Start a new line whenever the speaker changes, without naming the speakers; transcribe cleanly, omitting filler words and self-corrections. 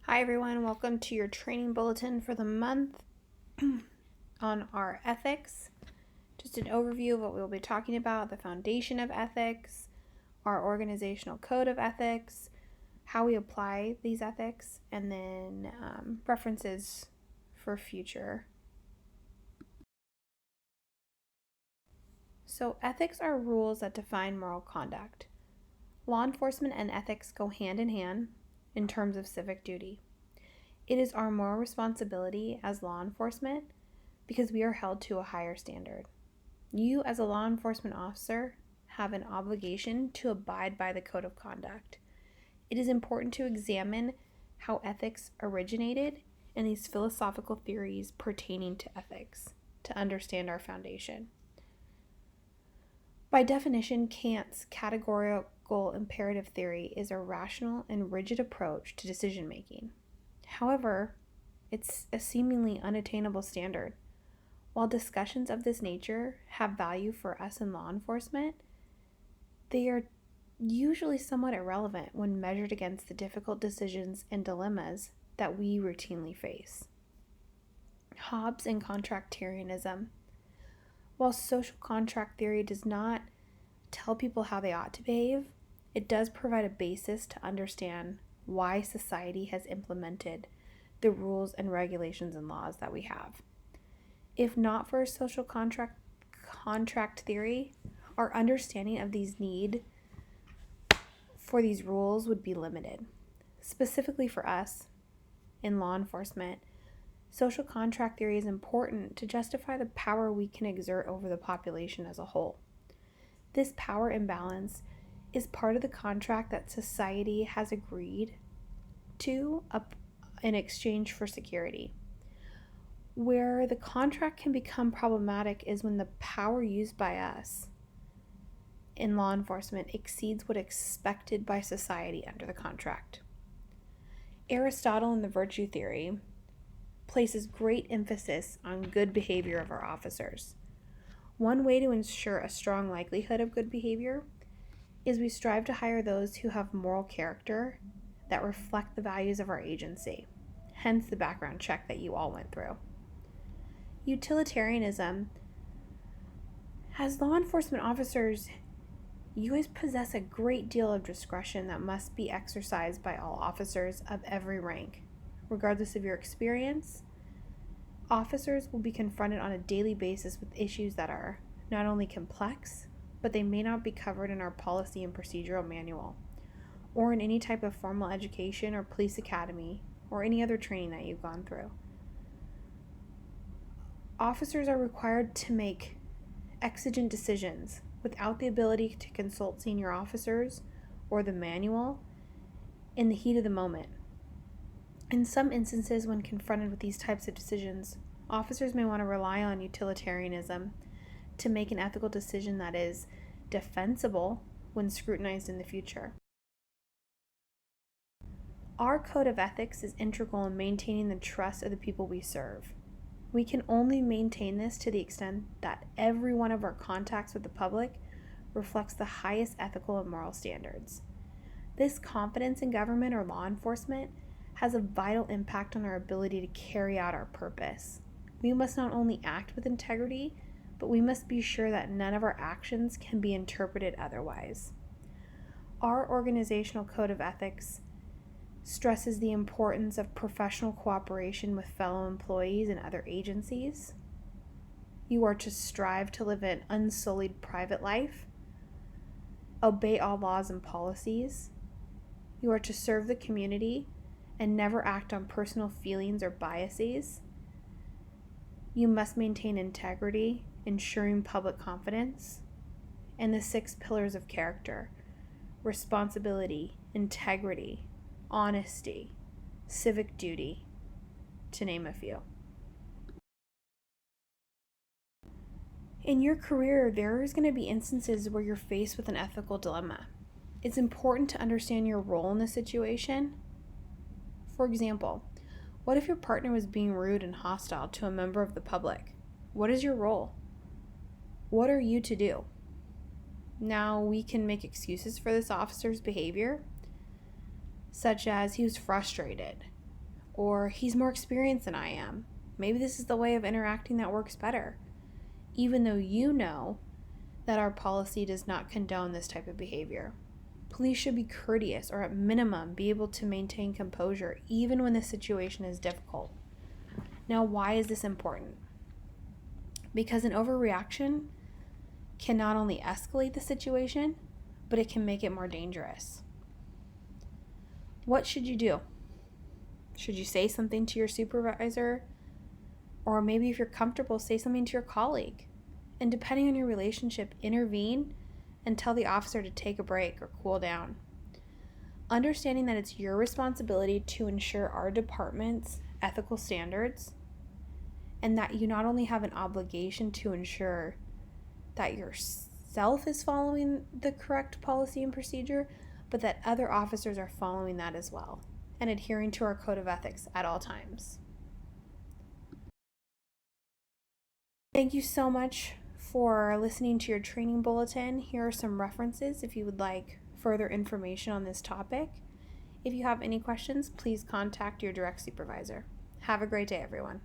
Hi everyone, welcome to your training bulletin for the month on our ethics. Just an overview of what we'll be talking about, the foundation of ethics, our organizational code of ethics, how we apply these ethics, and then references for future. So ethics are rules that define moral conduct. Law enforcement and ethics go hand in hand in terms of civic duty. It is our moral responsibility as law enforcement because we are held to a higher standard. You, as a law enforcement officer, have an obligation to abide by the code of conduct. It is important to examine how ethics originated and these philosophical theories pertaining to ethics to understand our foundation. By definition, Kant's categorical imperative theory is a rational and rigid approach to decision making. However, it's a seemingly unattainable standard. While discussions of this nature have value for us in law enforcement, they are usually somewhat irrelevant when measured against the difficult decisions and dilemmas that we routinely face. Hobbes and contractarianism. While social contract theory does not tell people how they ought to behave, it does provide a basis to understand why society has implemented the rules and regulations and laws that we have. If not for social contract theory, our understanding of these need for these rules would be limited. Specifically for us in law enforcement, social contract theory is important to justify the power we can exert over the population as a whole. This power imbalance is part of the contract that society has agreed to in exchange for security. Where the contract can become problematic is when the power used by us in law enforcement exceeds what is expected by society under the contract. Aristotle in the virtue theory places great emphasis on good behavior of our officers. One way to ensure a strong likelihood of good behavior is we strive to hire those who have moral character that reflect the values of our agency, hence the background check that you all went through. Utilitarianism. As law enforcement officers, you guys possess a great deal of discretion that must be exercised by all officers of every rank. Regardless of your experience, officers will be confronted on a daily basis with issues that are not only complex, but they may not be covered in our policy and procedural manual, or in any type of formal education or police academy, or any other training that you've gone through. Officers are required to make exigent decisions without the ability to consult senior officers or the manual in the heat of the moment. In some instances, when confronted with these types of decisions, officers may want to rely on utilitarianism to make an ethical decision that is defensible when scrutinized in the future. Our code of ethics is integral in maintaining the trust of the people we serve. We can only maintain this to the extent that every one of our contacts with the public reflects the highest ethical and moral standards. This confidence in government or law enforcement has a vital impact on our ability to carry out our purpose. We must not only act with integrity, but we must be sure that none of our actions can be interpreted otherwise. Our organizational code of ethics stresses the importance of professional cooperation with fellow employees and other agencies. You are to strive to live an unsullied private life, obey all laws and policies. You are to serve the community and never act on personal feelings or biases. You must maintain integrity, ensuring public confidence, and the 6 pillars of character: responsibility, integrity, honesty, civic duty, to name a few. In your career, there is going to be instances where you're faced with an ethical dilemma. It's important to understand your role in the situation. For example, what if your partner was being rude and hostile to a member of the public? What is your role? What are you to do? Now, we can make excuses for this officer's behavior, such as he was frustrated, or he's more experienced than I am. Maybe this is the way of interacting that works better, even though you know that our policy does not condone this type of behavior. Police should be courteous, or at minimum be able to maintain composure even when the situation is difficult. Now, why is this important? Because an overreaction can not only escalate the situation, but it can make it more dangerous. What should you do? Should you say something to your supervisor? Or maybe if you're comfortable, say something to your colleague. And depending on your relationship, intervene and tell the officer to take a break or cool down. Understanding that it's your responsibility to ensure our department's ethical standards, and that you not only have an obligation to ensure that yourself is following the correct policy and procedure, but that other officers are following that as well and adhering to our code of ethics at all times. Thank you so much for listening to your training bulletin. Here are some references if you would like further information on this topic. If you have any questions, please contact your direct supervisor. Have a great day, everyone.